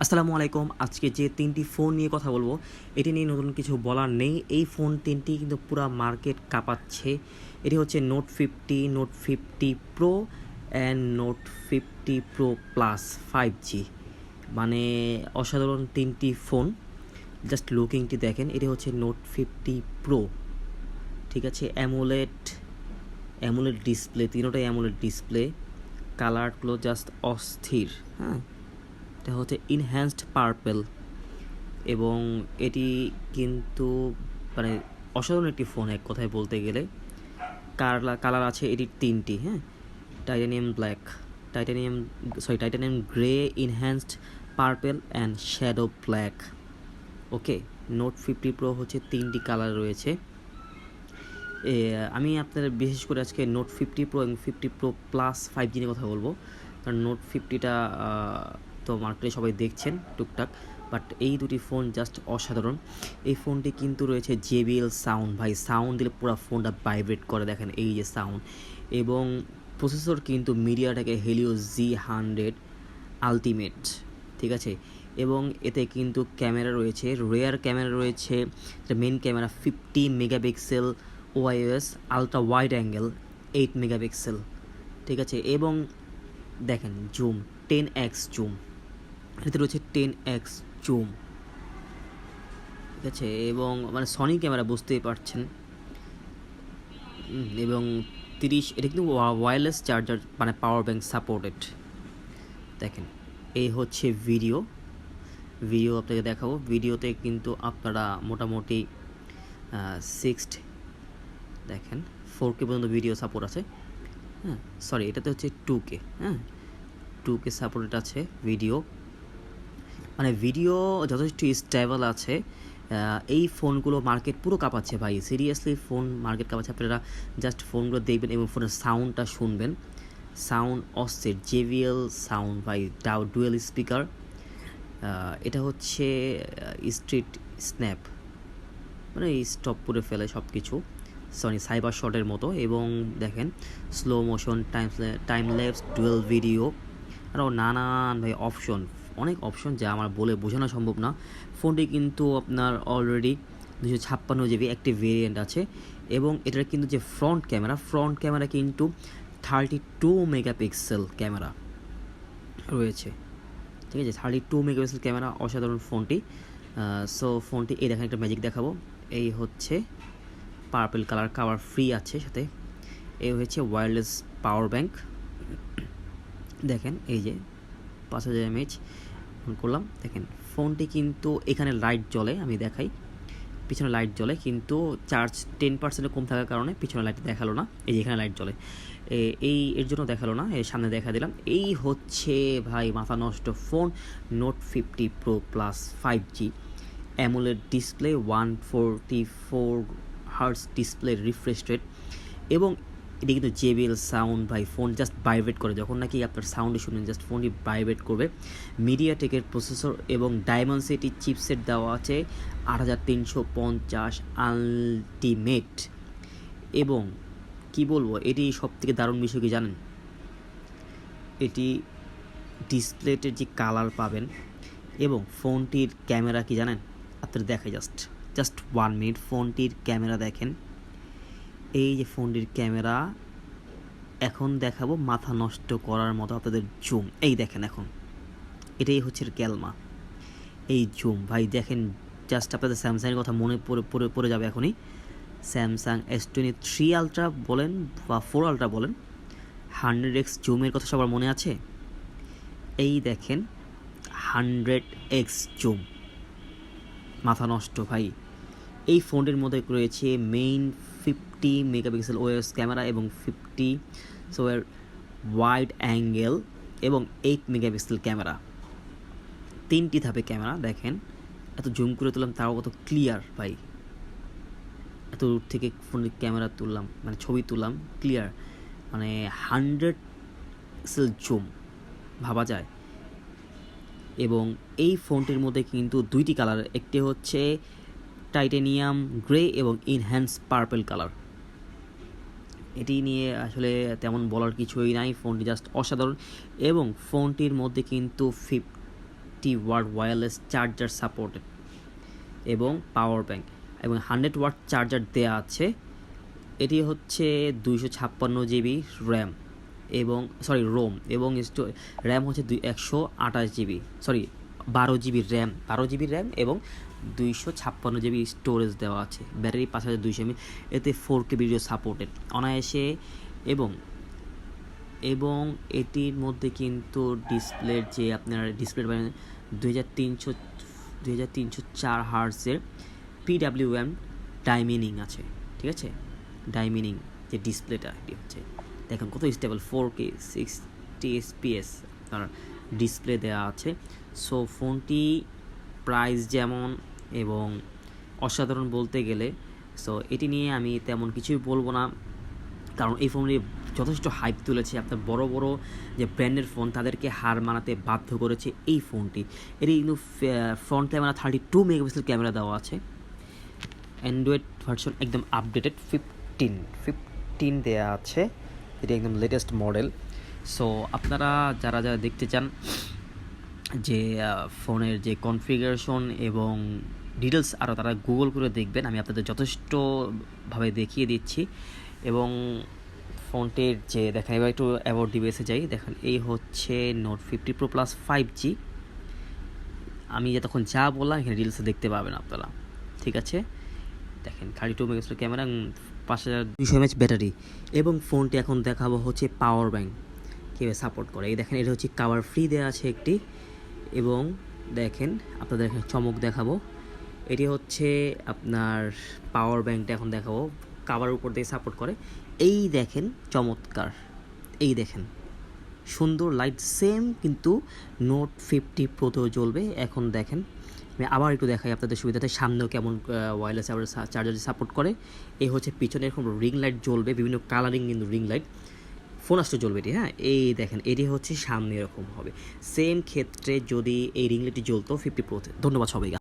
আসসালামু আলাইকুম। আজকে যে ৩টি ফোন নিয়ে কথা বলবো, এটি নিয়ে নতুন কিছু বলার নেই। এই ফোন ৩টি কিন্তু পুরা মার্কেট কাঁপাচ্ছে। এটি হচ্ছে note 50, note 50 pro and note 50 pro plus 5G। মানে অসাধারণ ৩টি ফোন। জাস্ট লুকিংটি দেখেন। এটি হচ্ছে নোট 50 প্রো, ঠিক আছে। অ্যামোলেড ডিসপ্লে, তিনোটাই অ্যামোলেড ডিসপ্লে। কালারগুলো জাস্ট অস্থির, হ্যাঁ। এটা হচ্ছে ইনহ্যান্সড পার্পেল এবং এটি কিন্তু মানে অসাধারণ একটি ফোন এক কথায় বলতে গেলে। কালার আছে এটির 3টি, হ্যাঁ। Titanium black, titanium grey, enhanced purple and shadow black. Okay, note 50 pro হচ্ছে 3টি কালার রয়েছে। আমি আপনাদের বিশেষ করে আজকে নোট 50 প্রো এবং 50 প্রো প্লাস 5G নিয়ে কথা বলবো, কারণ নোট 50টা তো মার্কেটে সবাই দেখছেন টুকটাক, বাট এই দুটি ফোন জাস্ট অসাধারণ। এই ফোনটি কিন্তু রয়েছে JBL সাউন্ড, ভাই সাউন্ড দিলে পুরো ফোনটা ভাইব্রেট করে, দেখেন এই যে সাউন্ড। এবং প্রসেসর কিন্তু মিডিয়াটেক হেলিও Z100 আলটিমেট, ঠিক আছে। এবং এতে কিন্তু ক্যামেরা রয়েছে, রেয়ার ক্যামেরা রয়েছে। Main camera 50 megapixel OIS ultra wide angle 8 megapixel, ঠিক আছে। এবং দেখেন জুম 10x জুম, এতে রয়েছে 10x জুম, ঠিক আছে। এবং মানে সনি ক্যামেরা বুঝতেই পারছেন। এবং 30, এটা কিন্তু ওয়্যারলেস চার্জার, মানে পাওয়ার ব্যাঙ্ক সাপোর্টেড। দেখেন এই হচ্ছে ভিডিও আপনাকে দেখাবো। ভিডিওতে কিন্তু আপনারা মোটামুটি 6 দেখেন 4K পর্যন্ত ভিডিও সাপোর্ট আছে, হ্যাঁ। সরি, এটাতে হচ্ছে 2K, হ্যাঁ, 2K সাপোর্টেড আছে ভিডিও। মানে ভিডিও যথেষ্ট স্টেবল আছে। এই ফোনগুলো মার্কেট পুরো কাঁপাচ্ছে ভাই, সিরিয়াসলি ফোন মার্কেট কাঁপাচ্ছে। আপনারা জাস্ট ফোনগুলো দেখবেন এবং ফোনের সাউন্ডটা শুনবেন, সাউন্ড অস্থির। JBL সাউন্ড ভাই, ডুয়েল স্পিকার। এটা হচ্ছে স্ট্রিট স্ন্যাপ, মানে স্টপ করে ফেলে সব কিছু, সরি সাইবার শটের মতো। এবং দেখেন slow motion, time lapse, dual video, আরও নানান ভাই অপশন, অনেক অপশন যা আমার বলে বোঝানো সম্ভব না। ফোনটি কিন্তু আপনার অলরেডি 256 GB একটি ভেরিয়েন্ট আছে। এবং এটার কিন্তু যে ফ্রন্ট ক্যামেরা কিন্তু 32 মেগাপিক্সেল ক্যামেরা রয়েছে, ঠিক আছে। 32 মেগাপিক্সেল ক্যামেরা, অসাধারণ ফোনটি। সো ফোনটি এই দেখেন একটা ম্যাজিক দেখাবো। এই হচ্ছে পার্পল কালার, কভার ফ্রি আছে সাথে। এই হচ্ছে ওয়্যারলেস পাওয়ার ব্যাঙ্ক, দেখেন এই যে 5000 mAh অন করলাম। দেখেন ফোনটি কিন্তু এখানে লাইট জ্বলে, আমি দেখাই, পিছনে লাইট জ্বলে, কিন্তু চার্জ 10% কম থাকার কারণে পিছনে লাইট দেখালো না। এই যে এখানে লাইট জ্বলে, এর জন্য দেখালো না, এর সামনে দেখা দিলাম। এই হচ্ছে ভাই মাথা নষ্ট phone, note 50 pro plus 5G। AMOLED display, 144 hertz display refresh rate. এবং এটি কিন্তু JBL সাউন্ড ভাই, ফোন জাস্ট ভাইব্রেট করে যখন নাকি আপনার সাউন্ডে শুনেন, জাস্ট ফোনটি ভাইব্রেট করবে। মিডিয়াটেকের প্রসেসর এবং ডায়মন্ডসিটি চিপসেট দেওয়া আছে 8350 আলটিমেট। এবং কি বলবো, এটি সবথেকে দারুণ বিষয় কি জানেন, এটি ডিসপ্লেটের যে কালার পাবেন এবং ফোনটির ক্যামেরা কি জানেন, আপনারা দেখাই জাস্ট 1 মিনিট। ফোনটির ক্যামেরা দেখেন, এই যে ফোনটির ক্যামেরা এখন দেখাবো, মাথা নষ্ট করার মতো আপনাদের জুম। এই দেখেন, এখন এটাই হচ্ছে ক্যালমা, এই জুম ভাই দেখেন। জাস্ট আপনাদের স্যামসাংয়ের কথা মনে পড়ে যাবে এখনই। স্যামসাং S23 আলট্রা বলেন বা 4 আলট্রা বলেন, 100x জুমের কথা সবার মনে আছে। এই দেখেন 100x জুম, মাথা নষ্ট ভাই। এই ফোনটির মধ্যে রয়েছে মেইন 50 মেগাপিক্সেল OIS ক্যামেরা এবং 50 সোয়ের ওয়াইড অ্যাঙ্গেল এবং 8 মেগাপিক্সেল ক্যামেরা, 3টি ধাপে ক্যামেরা। দেখেন এত জুম করে তুললাম তাও কত ক্লিয়ার ভাই, এত দূর থেকে ফোনের ক্যামেরা তুললাম, মানে ছবি তুললাম ক্লিয়ার, মানে 100 পিক্সেল জুম, ভাবা যায়। এবং এই ফোনটির মধ্যে কিন্তু 2টি কালার, একটি হচ্ছে টাইটানিয়াম গ্রে এবং ইনহ্যান্স পার্পল কালার। এটি নিয়ে আসলে তেমন বলার কিছুই নাই, ফোনটি জাস্ট অসাধারণ। এবং ফোনটির মধ্যে কিন্তু 50 ওয়াট ওয়্যারলেস চার্জার সাপোর্টেড এবং পাওয়ার ব্যাংক এবং 100 ওয়াট চার্জার দেওয়া আছে। এটি হচ্ছে 256 জিবি র্যাম এবং রোম এবং র্যাম হচ্ছে 128 জিবি 12 জিবি র্যাম এবং 256 জিবি স্টোরেজ দেওয়া আছে। ব্যাটারি 5200 mAh, এতে 4K ভিডিও সাপোর্টেড অনায়াসে এবং এটির মধ্যে কিন্তু ডিসপ্লের যে আপনার ডিসপ্লে 2304 হার্টজের PWM ডাইমিনিং আছে, ঠিক আছে। ডাইমিনিং যে ডিসপ্লেটা এটি হচ্ছে দেখুন কত স্টেবল, 4K 60 fps আপনার ডিসপ্লে দেওয়া আছে। সো ফোনটি প্রাইস যেমন এবং অসাধারণ বলতে গেলে, সো এটি নিয়ে আমি তেমন কিছুই বলবো না, কারণ এই ফোনটি যথেষ্ট হাইপ তুলেছে। আপনার বড় বড় যে ব্র্যান্ডের ফোন তাদেরকে হার মানাতে বাধ্য করেছে এই ফোনটি। এটি কিন্তু ফ্রন্ট ক্যামেরা 32 মেগাপিক্সেল ক্যামেরা দেওয়া আছে। অ্যান্ড্রয়েড ভার্সন একদম আপডেটেড 15 দেওয়া আছে, এটি একদম লেটেস্ট মডেল। সো আপনারা যারা দেখতে চান যে ফোনের যে কনফিগারেশন এবং ডিটেলস আরও তারা গুগল করে দেখবেন, আমি আপনাদের যথেষ্টভাবে দেখিয়ে দিচ্ছি। এবং ফোনটির যে দেখেন, এবার একটু অ্যাবাউট ডিভাইসে যাই। দেখেন এই হচ্ছে নোট 50 প্রো প্লাস 5G। আমি তখন যা বললাম এখানে ডিটেলসে দেখতে পাবেন আপনারা, ঠিক আছে। দেখেন 32 মেগাপিক্সেল ক্যামেরা, 5200 mAh ব্যাটারি এবং ফোনটি এখন দেখাবো হচ্ছে পাওয়ার ব্যাংক কীভাবে সাপোর্ট করে। এই দেখেন এটা হচ্ছে কাভার ফ্রি দেওয়া আছে একটি, এবং দেখেন আপনাদের এখানে চমক দেখাবো, এটি হচ্ছে আপনার পাওয়ার ব্যাংকটা এখন দেখাবো, কাভার উপর দিয়ে সাপোর্ট করে। এই দেখেন চমৎকার, এই দেখেন সুন্দর লাইট, সেম কিন্তু নোট 50 প্রোতেও জ্বলবে। এখন দেখেন আমি আবার একটু দেখাই আপনাদের সুবিধাতে, সামনেও কেমন ওয়্যারলেস চার্জার সাপোর্ট করে। এই হচ্ছে পিছনে এরকম রিং লাইট জ্বলবে, বিভিন্ন কালারিং কিন্তু রিং লাইট ফোন আসতে জ্বলবে এটি, হ্যাঁ। এই দেখেন এটি হচ্ছে সামনে এরকম হবে, সেম ক্ষেত্রে যদি এই রিং লাইটটি জ্বলতো 50 প্রোতে। ধন্যবাদ সবাইকে।